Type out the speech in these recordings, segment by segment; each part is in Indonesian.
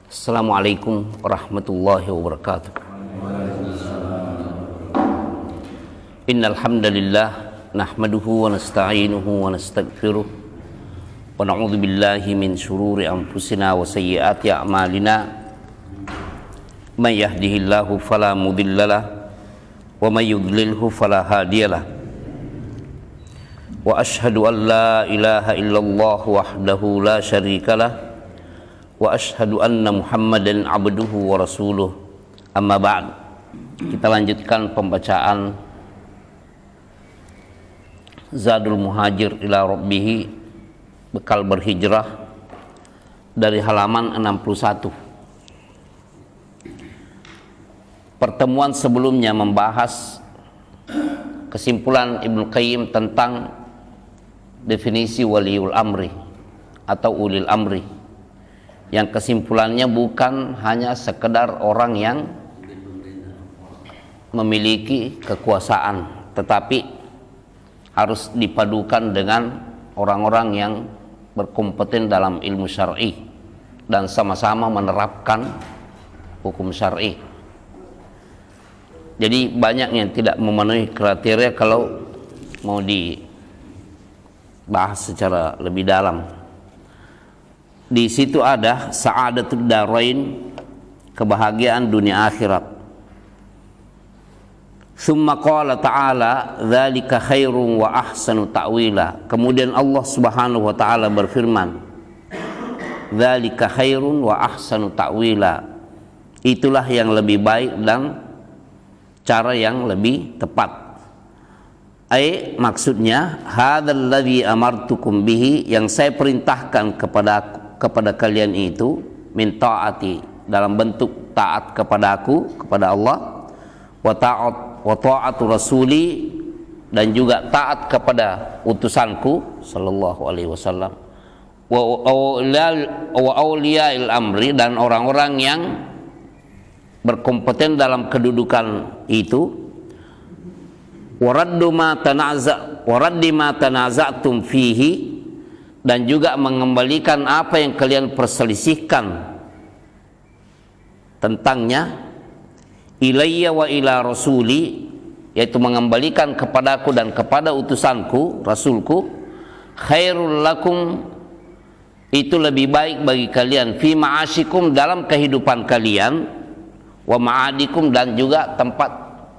Assalamualaikum warahmatullahi wabarakatuh. Innal hamdalillah nahmaduhu wa nasta'inuhu wa nastaghfiruh wa na'udzu billahi min shururi anfusina wa sayyiati a'malina. May yahdihillahu fala mudhillalah wa may yudlilhu fala hadiyalah. Wa ashhadu an la ilaha illallah wahdahu la syarikalah wa ashhadu anna Muhammadan abduhu wa rasuluh. Amma ba'd. Kita lanjutkan pembacaan Zadul Muhajir ila Rabbih, bekal berhijrah, dari halaman 61. Pertemuan sebelumnya membahas kesimpulan Ibnu Qayyim tentang definisi waliul amri atau ulil amri, yang kesimpulannya bukan hanya sekedar orang yang memiliki kekuasaan, tetapi harus dipadukan dengan orang-orang yang berkompeten dalam ilmu syar'i dan sama-sama menerapkan hukum syar'i. Jadi banyak yang tidak memenuhi kriteria kalau mau dibahas secara lebih dalam. Di situ ada sa'adatud darain, kebahagiaan dunia akhirat. Summa qala ta'ala dzalika khairun wa ahsanu ta'wila. Kemudian Allah Subhanahu wa taala berfirman, dzalika khairun wa ahsanu ta'wila. Itulah yang lebih baik dan cara yang lebih tepat. Maksudnya hadzal ladzi amartukum bihi, yang saya perintahkan kepada kalian itu, min taati, dalam bentuk taat kepada aku, kepada Allah, wa ta'atu rasuli, dan juga taat kepada utusanku sallallahu alaihi wasallam, wa auliyail amri, dan orang-orang yang berkompeten dalam kedudukan itu, waraddi ma tanaza'tum fihi, dan juga mengembalikan apa yang kalian perselisihkan tentangnya, ilayya wa ila rasuli, yaitu mengembalikan kepadaku dan kepada utusanku, rasulku, khairul lakum, itu lebih baik bagi kalian, fi ma'asyikum, dalam kehidupan kalian, wa ma'adikum, dan juga tempat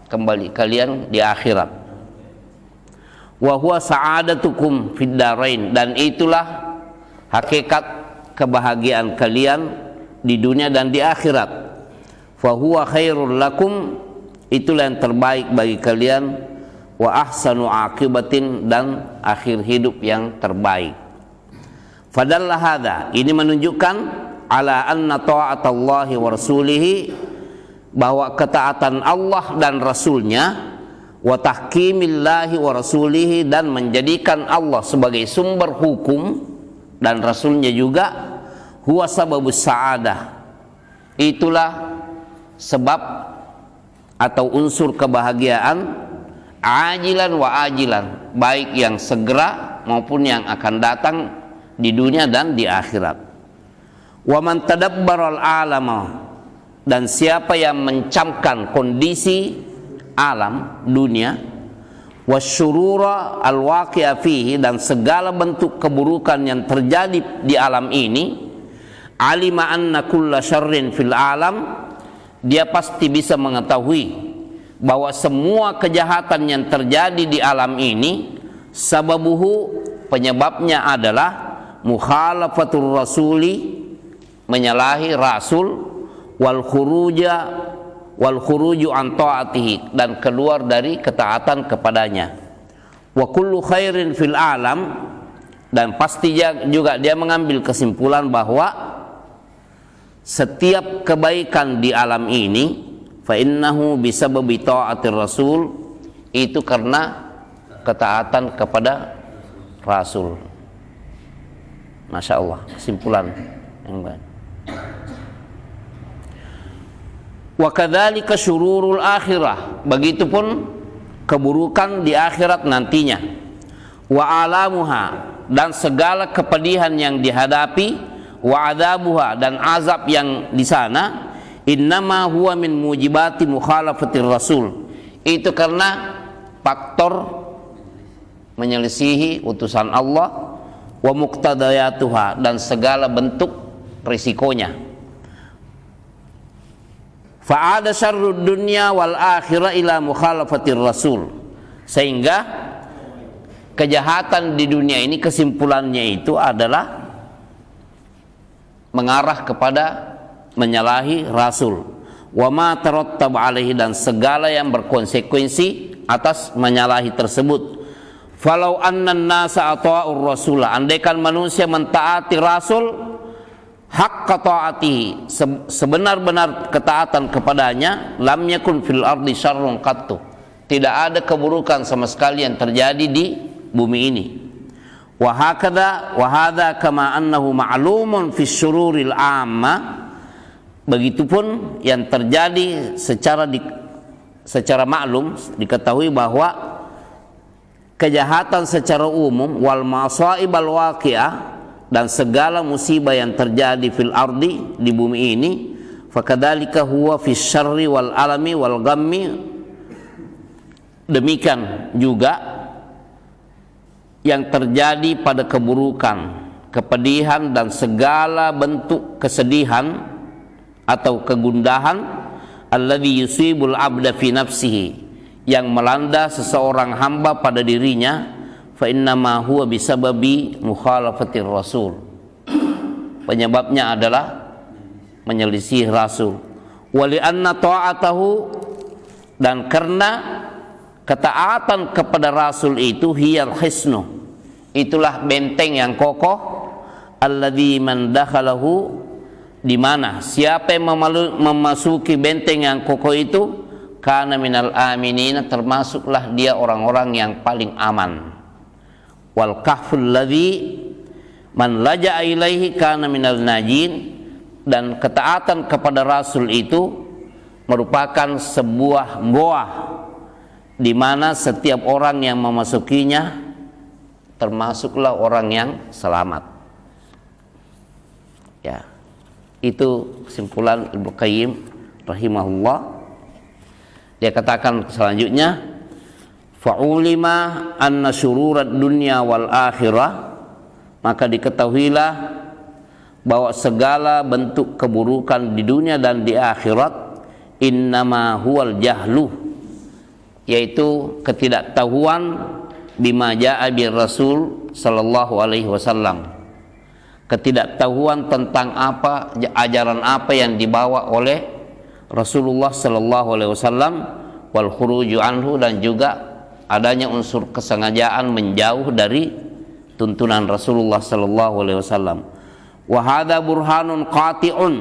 kembali kalian di akhirat. Wa huwa sa'adatukum fid darain, dan itulah hakikat kebahagiaan kalian di dunia dan di akhirat. Fa huwa khairul lakum, itulah yang terbaik bagi kalian, wa ahsanu aqibatin, dan akhir hidup yang terbaik. Fadalla hadza, ini menunjukkan ala anna ta'atallahi wa rasulihi, bahwa ketaatan Allah dan Rasulnya, wa tahkimillahi wa rasulihi, dan menjadikan Allah sebagai sumber hukum dan Rasulnya juga, huwa sababus sa'adah, itulah sebab atau unsur kebahagiaan, ajilan wa ajilan, baik yang segera maupun yang akan datang di dunia dan di akhirat. Wa man tadabbaral alama, dan siapa yang mencamkan kondisi alam dunia, wasyurura alwaqi'a fihi, dan segala bentuk keburukan yang terjadi di alam ini, alima anna kulla syarrin fil alam, dia pasti bisa mengetahui bahwa semua kejahatan yang terjadi di alam ini, sababuhu, penyebabnya adalah mukhalafatur rasuli, menyalahi rasul, wal khuruju an ta'atihi, dan keluar dari ketaatan kepadanya. Wa kullu khairin fil alam, dan pasti juga dia mengambil kesimpulan bahwa setiap kebaikan di alam ini, fa innahu bisababi ta'atir rasul, itu karena ketaatan kepada rasul. Masya Allah, kesimpulan yang baik. Wa kadzalika syururul akhirah, begitupun keburukan di akhirat nantinya. Wa alamuha, dan segala kepedihan yang dihadapi, wa adzabuha, dan azab yang di sana, innama huwa min mujibati mukhalafatir rasul, itu karena faktor menyelisihi utusan Allah, wa muqtadayatuha, dan segala bentuk risikonya. Fa'ada syarrud dunya wal akhirah ila mukhalafatir rasul, sehingga kejahatan di dunia ini kesimpulannya itu adalah mengarah kepada menyalahi Rasul. Wa ma tarattab alaihi, dan segala yang berkonsekuensi atas menyalahi tersebut. Falau anna an-nasa ata'ur rasula, andaikan manusia mentaati Rasul haqqa ta'atihi, sebenar-benar ketaatan kepadanya, lam yakun fil ardi syarrun qattu, tidak ada keburukan sama sekali yang terjadi di bumi ini. Wa hakadha wa hadza kama annahu ma'lumun fi syururil amma, begitupun yang terjadi secara maklum diketahui bahwa kejahatan secara umum, wal masaib al waqi'ah, dan segala musibah yang terjadi fil ardi, di bumi ini, fakadzalika huwa fi syarri wal alami wal ghammi, demikian juga yang terjadi pada keburukan, kepedihan, dan segala bentuk kesedihan atau kegundahan, alladzi yusibul abda fi nafsihi, yang melanda seseorang hamba pada dirinya, fa innama huwa bisababi mukhalafatir rasul, penyebabnya adalah menyelisih Rasul. Wa li anna ta'atahu, dan karena ketaatan kepada Rasul itu, hiyal hisnu, itulah benteng yang kokoh, alladzi man dakhalahu, di mana siapa yang memasuki benteng yang kokoh itu, kana minal aminina, termasuklah dia orang-orang yang paling aman. Wal kahful ladzi man laja'a ilaihi kana minal najin, dan ketaatan kepada Rasul itu merupakan sebuah goa di mana setiap orang yang memasukinya termasuklah orang yang selamat. Ya, itu kesimpulan Ibnu Qayyim rahimahullah. Dia katakan selanjutnya, fa'ulima anna syururat dunya wal akhirah, maka diketahuilah bahwa segala bentuk keburukan di dunia dan di akhirat, innama huwal jahlu, yaitu ketidaktahuan, bima ja'a bir Rasul sallallahu alaihi wasallam, ketidaktahuan tentang apa, ajaran apa yang dibawa oleh Rasulullah sallallahu alaihi wasallam, wal khuruju anhu, dan juga adanya unsur kesengajaan menjauh dari tuntunan Rasulullah sallallahu alaihi wasallam. Wa hadza burhanun qati'un,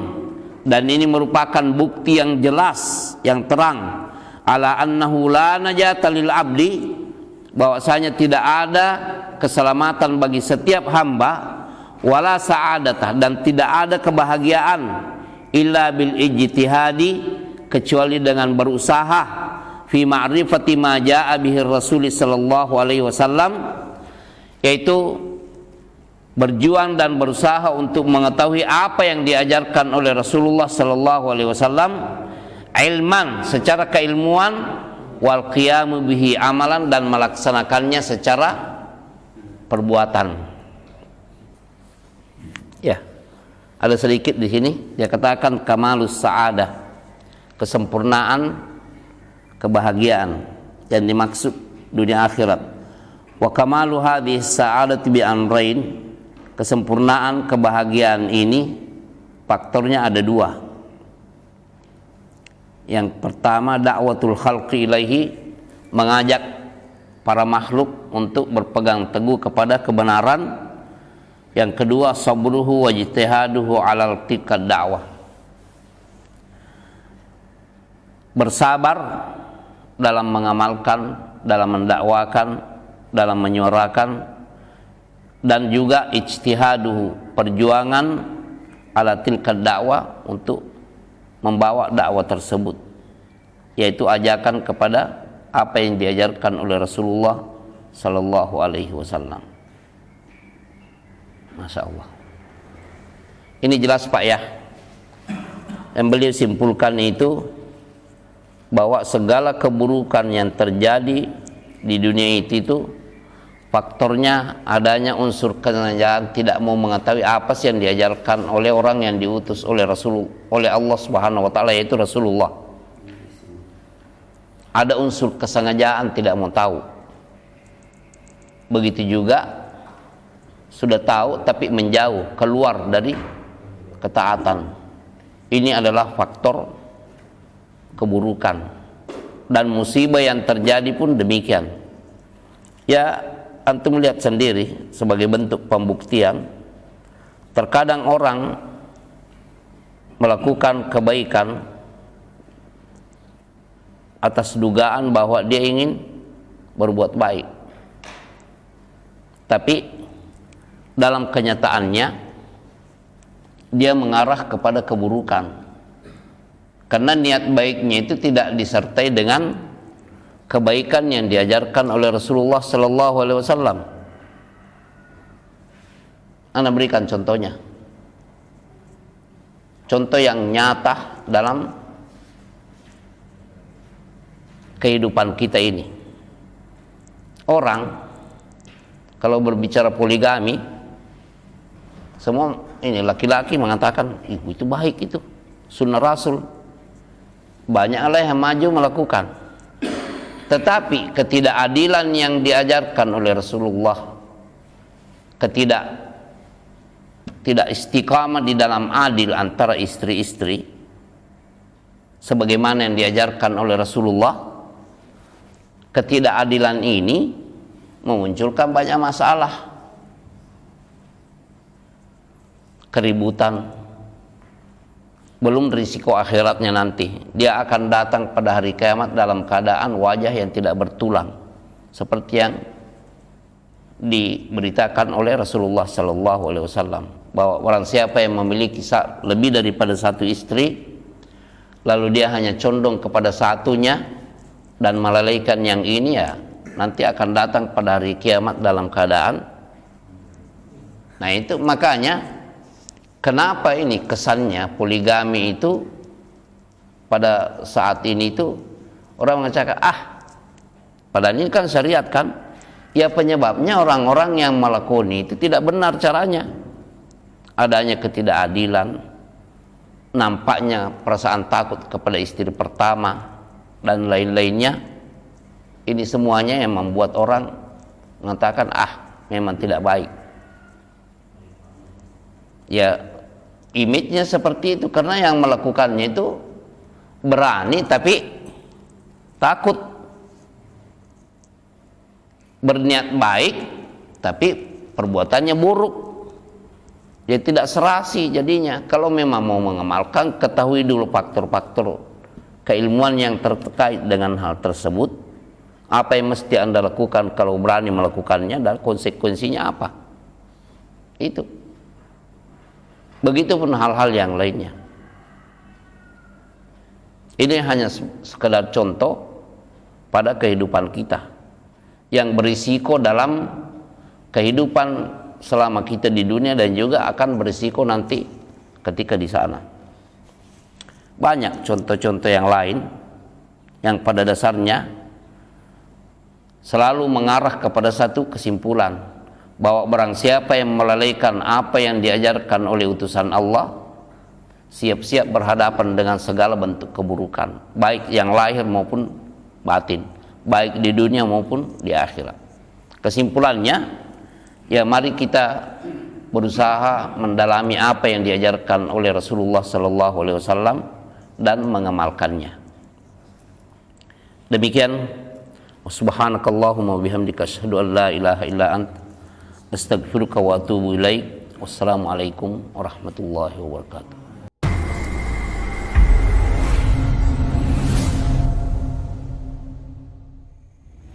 dan ini merupakan bukti yang jelas, yang terang, ala annahu la najata lil abdi, bahwasanya tidak ada keselamatan bagi setiap hamba, wala sa'adatah, dan tidak ada kebahagiaan, illa bil ijtihadi, kecuali dengan berusaha, fi ma'rifati ma jaa bihi Rasul sallallahu alaihi wasallam, yaitu berjuang dan berusaha untuk mengetahui apa yang diajarkan oleh Rasulullah sallallahu alaihi wasallam, ilman, secara keilmuan, wal qiyamu bihi amalan, dan melaksanakannya secara perbuatan. Ya, ada sedikit di sini dia katakan kamalus sa'adah, kesempurnaan kebahagiaan yang dimaksud dunia akhirat. Wa kamalu hadhihi sa'adati bi amrain, kesempurnaan kebahagiaan ini faktornya ada dua. Yang pertama, da'watul khalqi ilaihi, mengajak para makhluk untuk berpegang teguh kepada kebenaran. Yang kedua, sabruhu wa ijtihaduhu alal tilka da'wah, bersabar dalam mengamalkan, dalam mendakwakan, dalam menyuarakan, dan juga ijtihaduhu, perjuangan ala tilka da'wah, untuk membawa dakwah tersebut, yaitu ajakan kepada apa yang diajarkan oleh Rasulullah sallallahu alaihi wasallam. Masya Allah. Ini jelas Pak ya. Yang beliau simpulkan itu bahwa segala keburukan yang terjadi di dunia itu faktornya adanya unsur kesengajaan, tidak mau mengetahui apa sih yang diajarkan oleh orang yang diutus oleh oleh Allah Subhanahu wa taala, yaitu Rasulullah. Ada unsur kesengajaan tidak mau tahu. Begitu juga sudah tahu tapi menjauh, keluar dari ketaatan. Ini adalah faktor keburukan, dan musibah yang terjadi pun demikian. Ya, antum lihat sendiri sebagai bentuk pembuktian, terkadang orang melakukan kebaikan atas dugaan bahwa dia ingin berbuat baik, tapi dalam kenyataannya dia mengarah kepada keburukan, karena niat baiknya itu tidak disertai dengan kebaikan yang diajarkan oleh Rasulullah Sallallahu Alaihi Wasallam. Anda berikan contohnya, contoh yang nyata dalam kehidupan kita ini. Orang kalau berbicara poligami, semua ini laki-laki mengatakan itu baik, itu sunnah Rasul, banyaklah yang maju melakukan. Tetapi ketidakadilan yang diajarkan oleh Rasulullah, tidak istiqamah di dalam adil antara istri-istri sebagaimana yang diajarkan oleh Rasulullah, ketidakadilan ini memunculkan banyak masalah, keributan, belum risiko akhiratnya nanti. Dia akan datang pada hari kiamat dalam keadaan wajah yang tidak bertulang, seperti yang diberitakan oleh Rasulullah Sallallahu Alaihi Wasallam, bahwa orang siapa yang memiliki lebih daripada satu istri, lalu dia hanya condong kepada satunya dan melalaikan yang ini, ya nanti akan datang pada hari kiamat dalam keadaan. Nah itu makanya kenapa ini kesannya poligami itu pada saat ini itu orang mengatakan padahal ini kan syariat kan. Ya penyebabnya orang-orang yang melakoni itu tidak benar caranya. Adanya ketidakadilan, nampaknya perasaan takut kepada istri pertama dan lain-lainnya. Ini semuanya yang membuat orang mengatakan memang tidak baik. Ya image-nya seperti itu, karena yang melakukannya itu berani tapi takut, berniat baik tapi perbuatannya buruk. Dia tidak serasi jadinya. Kalau memang mau mengamalkan, ketahui dulu faktor-faktor keilmuan yang terkait dengan hal tersebut. Apa yang mesti Anda lakukan kalau berani melakukannya, dan konsekuensinya apa. Itu. Begitupun hal-hal yang lainnya. Ini hanya sekedar contoh pada kehidupan kita yang berisiko dalam kehidupan selama kita di dunia, dan juga akan berisiko nanti ketika di sana. Banyak contoh-contoh yang lain yang pada dasarnya selalu mengarah kepada satu kesimpulan, bahwa barang siapa yang melalaikan apa yang diajarkan oleh utusan Allah, siap-siap berhadapan dengan segala bentuk keburukan, baik yang lahir maupun batin, baik di dunia maupun di akhirat. Kesimpulannya, ya mari kita berusaha mendalami apa yang diajarkan oleh Rasulullah Sallallahu Alaihi Wasallam dan mengamalkannya. Demikian. Subhanakallahumma bihamdika asyhadu an la ilaha illa ant astaghfiruka wa atubu ilaik. Wassalamualaikum warahmatullahi wabarakatuh.